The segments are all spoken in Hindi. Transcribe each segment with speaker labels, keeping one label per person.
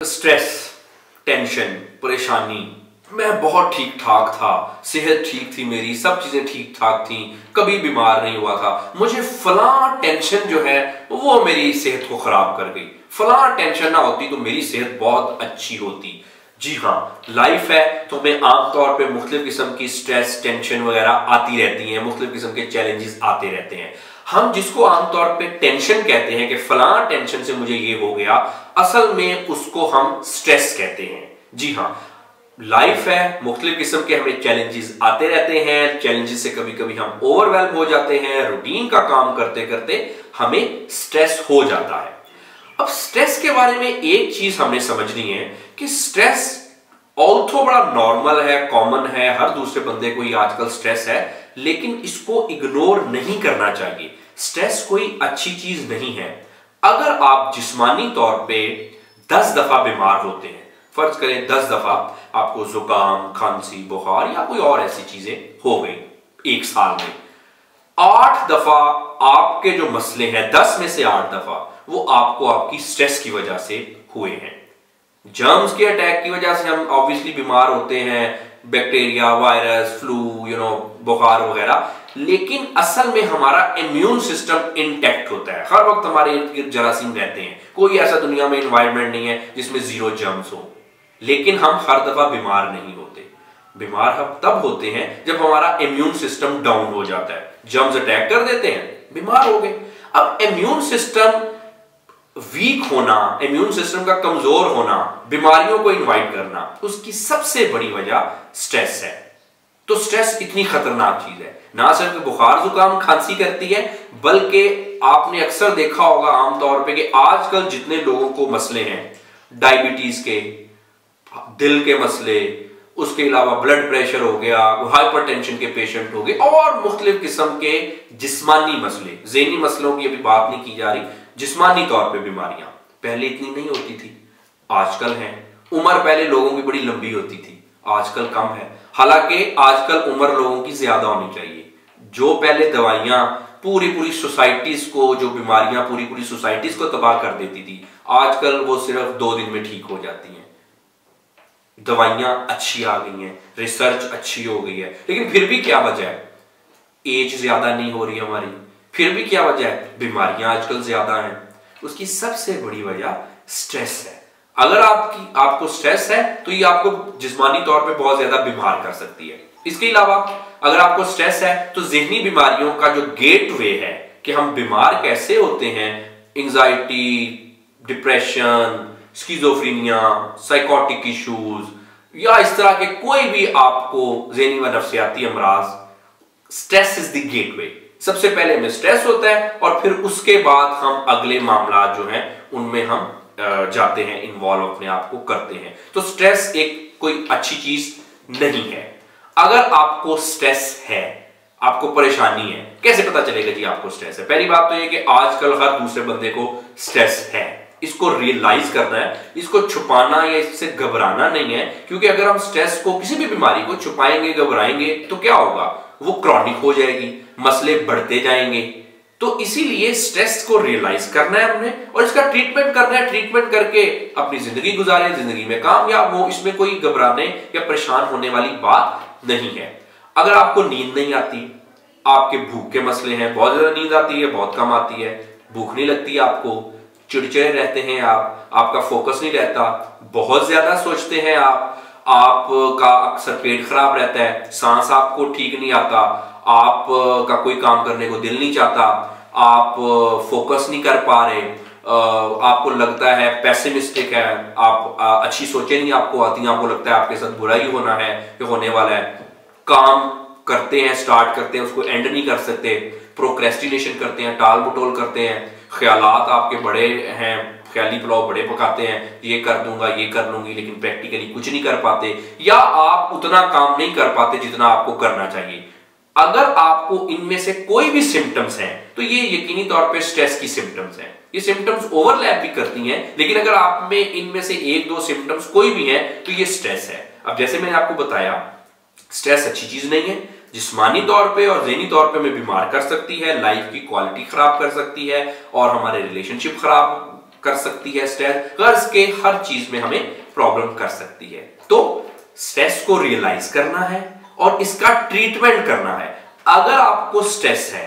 Speaker 1: स्ट्रेस, टेंशन, परेशानी, मैं बहुत ठीक ठाक था, सेहत ठीक थी मेरी, सब चीजें ठीक ठाक थी, कभी बीमार नहीं हुआ था। मुझे फलां टेंशन जो है वो मेरी सेहत को खराब कर गई। फलां टेंशन ना होती तो मेरी सेहत बहुत अच्छी होती। जी हाँ, लाइफ है तो हमें आमतौर पे मुख्तलिफ किस्म की स्ट्रेस, टेंशन वगैरह आती रहती हैं, मुख्तलिफ किस्म के चैलेंजेस आते रहते हैं। हम जिसको आमतौर पे टेंशन कहते हैं कि फलां टेंशन से मुझे ये हो गया, असल में उसको हम स्ट्रेस कहते हैं। जी हाँ, लाइफ है, मुख्तलिफ किस्म के हमें चैलेंजेस आते रहते हैं। चैलेंजेस से कभी कभी हम ओवरवेल्म हो जाते हैं, रूटीन का काम करते करते हमें स्ट्रेस हो जाता है। अब स्ट्रेस के बारे में एक चीज हमने समझनी है कि स्ट्रेस ऑल्थो बड़ा नॉर्मल है, कॉमन है, हर दूसरे बंदे को ही आजकल स्ट्रेस है, लेकिन इसको इग्नोर नहीं करना चाहिए। स्ट्रेस कोई अच्छी चीज नहीं है। अगर आप जिस्मानी तौर पे 10 दफा बीमार होते हैं, फर्ज करें 10 दफा आपको जुकाम, खांसी, बुखार या कोई और ऐसी चीजें हो गई एक साल में, 8 दफा आपके जो मसले हैं, 10 में से 8 दफा वो आपको आपकी स्ट्रेस की वजह से हुए हैं। जर्म्स के अटैक की वजह से हम ऑब्वियसली बीमार होते हैं, बैक्टीरिया, वायरस, फ्लू, बुखार वगैरह, लेकिन असल में हमारा इम्यून सिस्टम इंटैक्ट होता है। हर वक्त हमारे इर्द गिर्द जरासीम रहते हैं। कोई ऐसा दुनिया में एनवायरनमेंट नहीं है जिसमें जीरो जर्म्स हो, लेकिन हम हर दफा बीमार नहीं होते। बीमार हम तब होते हैं जब हमारा इम्यून सिस्टम डाउन हो जाता है, जर्म्स अटैक कर देते हैं, बीमार हो गए। अब इम्यून सिस्टम वीक होना, इम्यून सिस्टम का कमजोर होना, बीमारियों को इनवाइट करना, उसकी सबसे बड़ी वजह स्ट्रेस है। तो स्ट्रेस इतनी खतरनाक चीज है, ना सिर्फ बुखार, जुकाम, खांसी करती है, बल्कि आपने अक्सर देखा होगा आमतौर पे कि आजकल जितने लोगों को मसले हैं, डायबिटीज के, दिल के मसले, उसके अलावा ब्लड प्रेशर हो गया, हाइपरटेंशन के पेशेंट हो गए, और मुख्तलिफ किस्म के जिस्मानी मसले, ज़हनी मसलों की अभी बात नहीं की जा रही, जिस्मानी तौर पे बीमारियां पहले इतनी नहीं होती थी, आजकल हैं। उम्र पहले लोगों की बड़ी लंबी होती थी, आजकल कम है। हालांकि आजकल उम्र लोगों की ज्यादा होनी चाहिए। जो पहले दवाइयां पूरी सोसाइटीज को, जो बीमारियां पूरी सोसाइटीज को तबाह कर देती थी, आजकल वो सिर्फ 2 दिन में ठीक हो जाती हैं। दवाइयां अच्छी आ गई हैं, रिसर्च अच्छी हो गई है, लेकिन फिर भी क्या वजह है? एज ज्यादा नहीं हो रही हमारी, फिर भी क्या वजह है? बीमारियां आजकल ज्यादा हैं। उसकी सबसे बड़ी वजह स्ट्रेस है। अगर आपको स्ट्रेस है तो ये आपको जिस्मानी तौर पे बहुत ज्यादा बीमार कर सकती है। इसके अलावा अगर आपको स्ट्रेस है तो ज़हनी बीमारियों का जो गेटवे है कि हम बीमार कैसे होते हैं, anxiety, depression, schizophrenia, psychotic issues, या इस तरह के कोई भी आपको ज़हनी व नफ्सियाती अमराज, स्ट्रेस इज द गेटवे। सबसे पहले हमें स्ट्रेस होता है और फिर उसके बाद हम अगले मामला जो हैं उनमें हम जाते हैं, इन्वॉल्व अपने आप को करते हैं। तो स्ट्रेस एक कोई अच्छी चीज नहीं है। अगर आपको स्ट्रेस है, आपको परेशानी है, कैसे पता चलेगा जी आपको स्ट्रेस है? पहली बात तो ये कि आजकल हर दूसरे बंदे को स्ट्रेस है। इसको रियलाइज करना है, इसको छुपाना या इससे घबराना नहीं है, क्योंकि अगर हम स्ट्रेस को, किसी भी बीमारी को छुपाएंगे, घबराएंगे तो क्या होगा? वो क्रॉनिक हो जाएगी, मसले बढ़ते जाएंगे। तो इसीलिए स्ट्रेस को रियलाइज करना है हमने और इसका ट्रीटमेंट करना है। ट्रीटमेंट करके अपनी जिंदगी गुजारे, जिंदगी में कामयाब हो, इसमें कोई घबराने या परेशान होने वाली बात नहीं है। अगर आपको नींद नहीं आती, आपके भूख के मसले हैं, बहुत ज्यादा नींद आती है, बहुत कम आती है, भूख नहीं लगती आपको, चिड़चिड़े रहते हैं आप, आपका फोकस नहीं रहता, बहुत ज्यादा सोचते हैं आपका अक्सर पेट खराब रहता है, सांस आपको ठीक नहीं आता, आपका कोई काम करने को दिल नहीं चाहता, आप फोकस नहीं कर पा रहे, आपको लगता है पेसिमिस्टिक है, आप अच्छी सोचें नहीं आपको आती, आपको लगता है आपके साथ बुरा ही होना है, ये होने वाला है, काम करते हैं, स्टार्ट करते हैं, उसको एंड नहीं कर सकते, प्रोक्रेस्टिनेशन करते हैं, टाल मटोल करते हैं, ख्यालात आपके बड़े हैं, ख्याली पुलाव बड़े पकाते हैं, ये कर दूंगा, ये कर लूंगी, लेकिन प्रैक्टिकली कुछ नहीं कर पाते, या आप उतना काम नहीं कर पाते जितना आपको करना चाहिए। अगर आपको इनमें से कोई भी सिम्टम्स हैं तो ये यकीनी तौर पे स्ट्रेस की सिम्टम्स हैं। ये सिम्टम्स ओवरलैप भी करती हैं, लेकिन अगर आप में इनमें से 1-2 सिम्टम्स कोई भी हैं तो ये स्ट्रेस है। अब जैसे मैंने आपको बताया, स्ट्रेस अच्छी चीज नहीं है, जिस्मानी तौर पे और ज़हनी तौर पे हमें बीमार कर सकती है, लाइफ की क्वालिटी खराब कर सकती है और हमारे रिलेशनशिप खराब कर सकती है स्ट्रेस, कर्ज के हर चीज में हमें प्रॉब्लम कर सकती है। तो स्ट्रेस को रियलाइज करना है और इसका ट्रीटमेंट करना है। अगर आपको स्ट्रेस है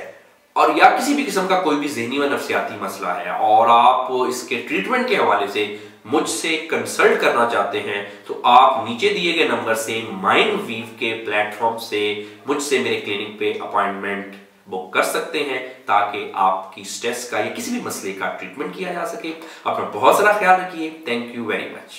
Speaker 1: और या किसी भी किस्म का कोई भी ज़हनी व नफ्सियाती मसला है और आप इसके ट्रीटमेंट के हवाले से मुझसे कंसल्ट करना चाहते हैं, तो आप नीचे दिए गए नंबर से माइंडवीव के प्लेटफॉर्म से मुझसे मेरे क्लिनिक पे अपॉइंटमेंट बुक कर सकते हैं, ताकि आपकी स्ट्रेस का या किसी भी मसले का ट्रीटमेंट किया जा सके। अपना बहुत सारा ख्याल रखिए। Thank you very much.